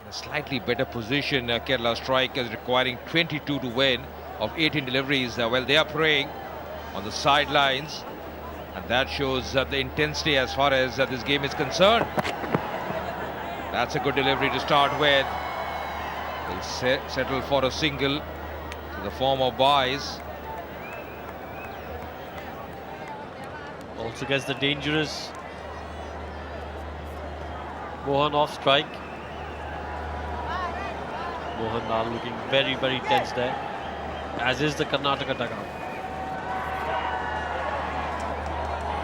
in a slightly better position. Kerala strikers requiring 22 to win of 18 deliveries. Well, they are praying on the sidelines, and that shows the intensity as far as this game is concerned. That's a good delivery to start with. Will settle for a single to the form of buys. Also gets the dangerous Mohan off strike. Mohan now looking very, very tense there, as is the Karnataka dugout.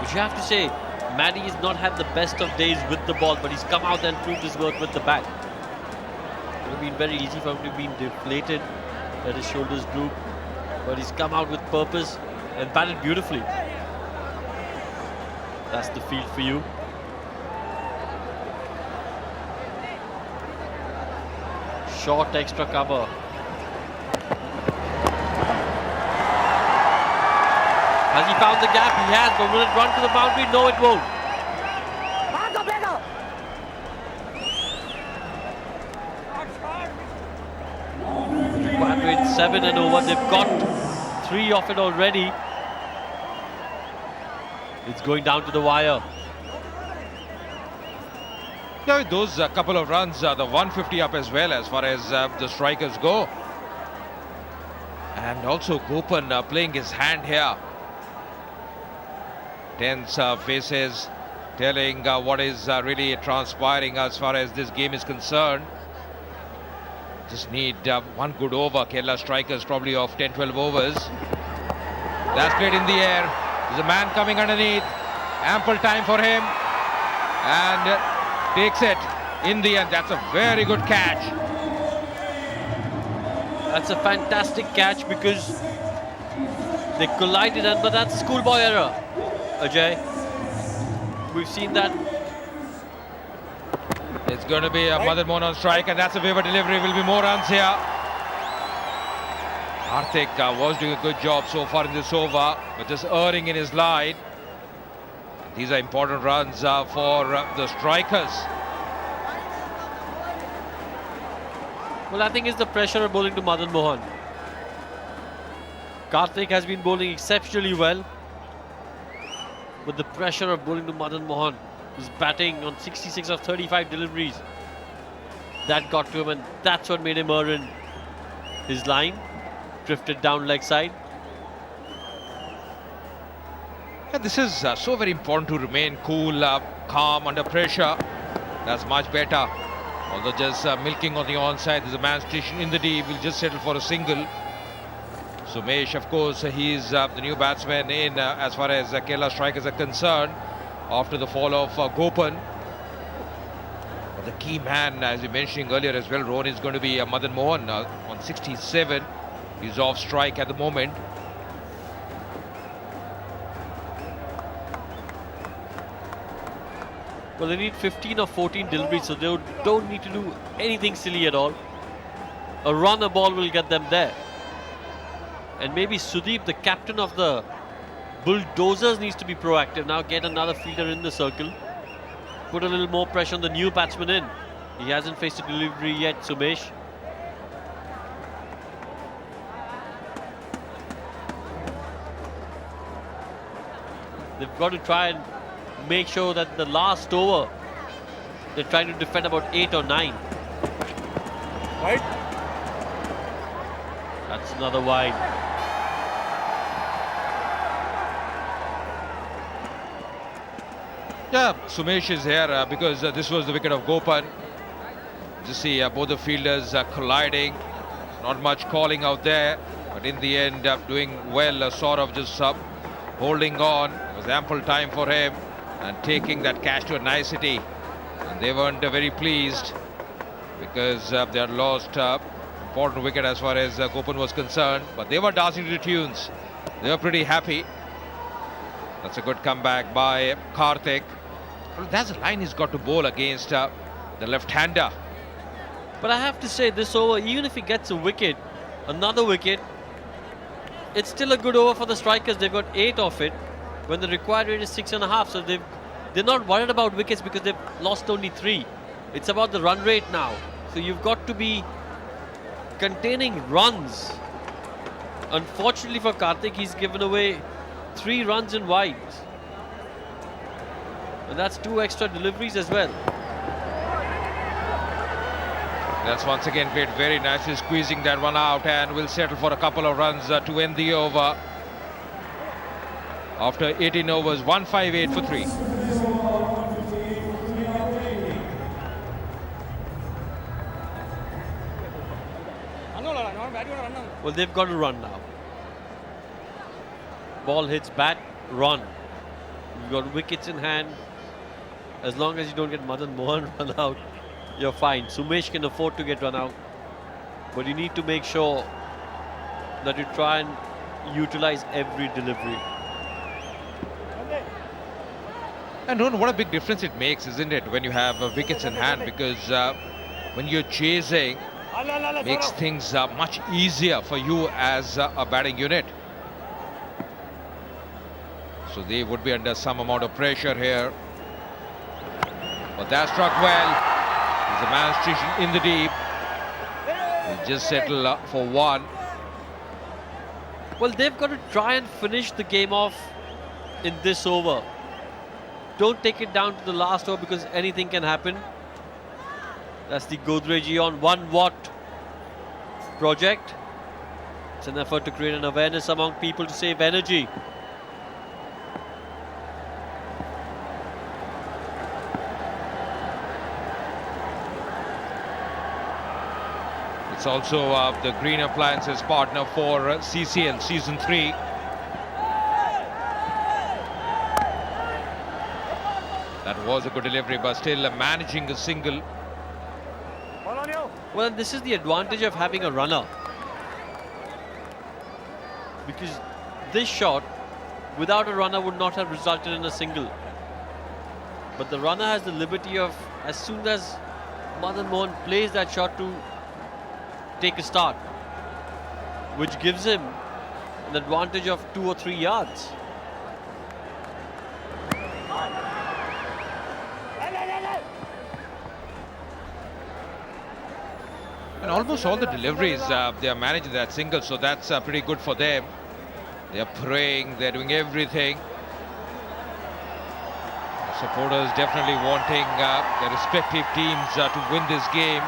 But you have to say, Maddie has not had the best of days with the ball, but he's come out and proved his worth with the bat. It would have been very easy for him to be deflated, let his shoulders droop, but he's come out with purpose and batted beautifully. That's the field for you. Short extra cover. Has he found the gap? He has, but will it run to the boundary? No, it won't. Required rate 7 and over. They've got 3 of it already. It's going down to the wire. Yeah, with those couple of runs, the 150 up as well as far as the strikers go. And also Gopan playing his hand here. Tense faces telling what is really transpiring as far as this game is concerned. Just need one good over. Kerala strikers probably of 10-12 overs. That's played in the air. There's a man coming underneath. Ample time for him. And takes it in the end. That's a very good catch. That's a fantastic catch because they collided, but that's a schoolboy error, Ajay. We've seen that. It's going to be a Madan Mohan on strike, and that's a waiver delivery. Will be more runs here. Karthik was doing a good job so far in this over, but just erring in his line. These are important runs for the strikers. Well, I think it's the pressure of bowling to Madan Mohan. Karthik has been bowling exceptionally well, but the pressure of bowling to Madan Mohan, who's batting on 66 of 35 deliveries, that got to him, and that's what made him err in his line. Drifted down leg side. And this is so very important to remain cool, calm under pressure. That's much better. Although just milking on the onside, there's a man stationed in the deep, will just settle for a single. Sumesh, of course, he's the new batsman in as far as Kerala strikers are concerned after the fall of Gopan. But the key man, as we mentioned earlier as well, Rohan, is going to be Madan Mohan on 67. He's off strike at the moment. Well, they need 15 or 14 deliveries, so they don't need to do anything silly at all. A run, a ball will get them there. And maybe Sudeep, the captain of the Bulldozers, needs to be proactive now. Get another fielder in the circle. Put a little more pressure on the new batsman in. He hasn't faced a delivery yet, Sumesh. They've got to try and make sure that the last over, they're trying to defend about 8 or 9. Right? That's another wide. Yeah, Sumesh is here because this was the wicket of Gopan. Just see both the fielders colliding. Not much calling out there, but in the end doing well, sort of just holding on. It was ample time for him and taking that catch to a nicety. And they weren't very pleased because they had lost important wicket as far as Gopan was concerned. But they were dancing to the tunes. They were pretty happy. That's a good comeback by Karthik. Well, that's a line he's got to bowl against the left-hander. But I have to say, this over, even if he gets a wicket, another wicket, it's still a good over for the strikers. They've got 8 of it when the required rate is 6.5. So they're not worried about wickets because they've lost only 3. It's about the run rate now. So you've got to be containing runs. Unfortunately for Karthik, he's given away 3 runs in wides. And that's 2 extra deliveries as well. That's once again played very nicely, squeezing that one out, and will settle for a couple of runs to end the over. After 18 overs, 158 for 3. Well, they've got to run now. Ball hits bat, run. You've got wickets in hand. As long as you don't get Madan Mohan run out, you're fine. Sumesh can afford to get run out. But you need to make sure that you try and utilize every delivery. And Ron, what a big difference it makes, isn't it, when you have wickets in hand? Because when you're chasing, makes things much easier for you as a batting unit. So they would be under some amount of pressure here. But that struck well. There's a man stretching in the deep. They just settle for 1. Well, they've got to try and finish the game off in this over. Don't take it down to the last over because anything can happen. That's the Godrej on 1 watt project. It's an effort to create an awareness among people to save energy. It's also the Green Appliances partner for CCL Season 3. That was a good delivery, but still managing a single. Well, this is the advantage of having a runner. Because this shot, without a runner, would not have resulted in a single. But the runner has the liberty of, as soon as Madan Mohan plays that shot, to take a start, which gives him an advantage of 2 or 3 yards. And almost all the deliveries, they are managing that single, so that's pretty good for them. They are praying, they're doing everything. The supporters definitely wanting their respective teams to win this game.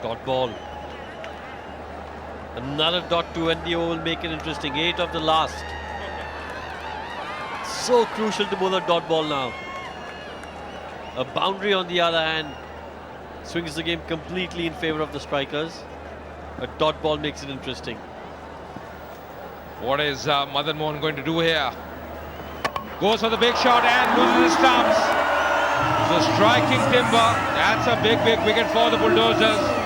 Dot ball. Another dot to end the over will make it interesting. 8 of the last. So crucial to bowl a dot ball now. A boundary, on the other hand, swings the game completely in favor of the strikers. A dot ball makes it interesting. What is Madan Mohan going to do here? Goes for the big shot and loses his stumps. So striking timber. That's a big wicket for the Bulldozers.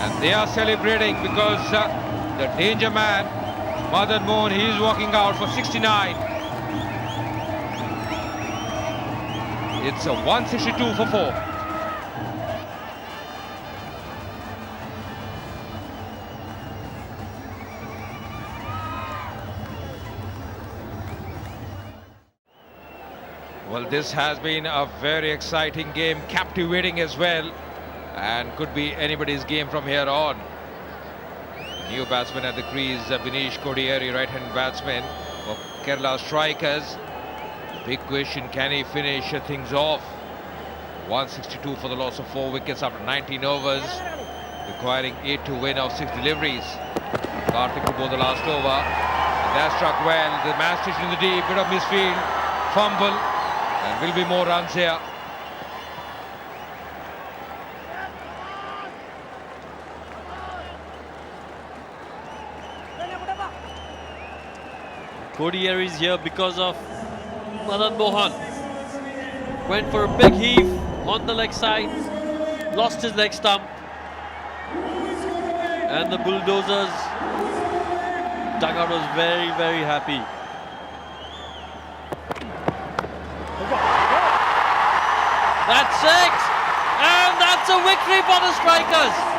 And they are celebrating because the danger man, Madan Mohan, he is walking out for 69. It's a 162 for 4. Well, this has been a very exciting game, captivating as well, and could be anybody's game from here on. The new batsman at the crease, Binish Kodieri, right-hand batsman for Kerala Strikers. The big question, can he finish things off? 162 for the loss of 4 wickets after 19 overs, requiring 8 to win of 6 deliveries. Karthik to bowl the last over, and that struck well. The man stitched in the deep, bit of misfield, fumble, and will be more runs here. Kodieri is here because of Madan Mohan. Went for a big heave on the leg side, lost his leg stump, and the Bulldozers dugout was very happy. That's 6, and that's It's a victory for the strikers.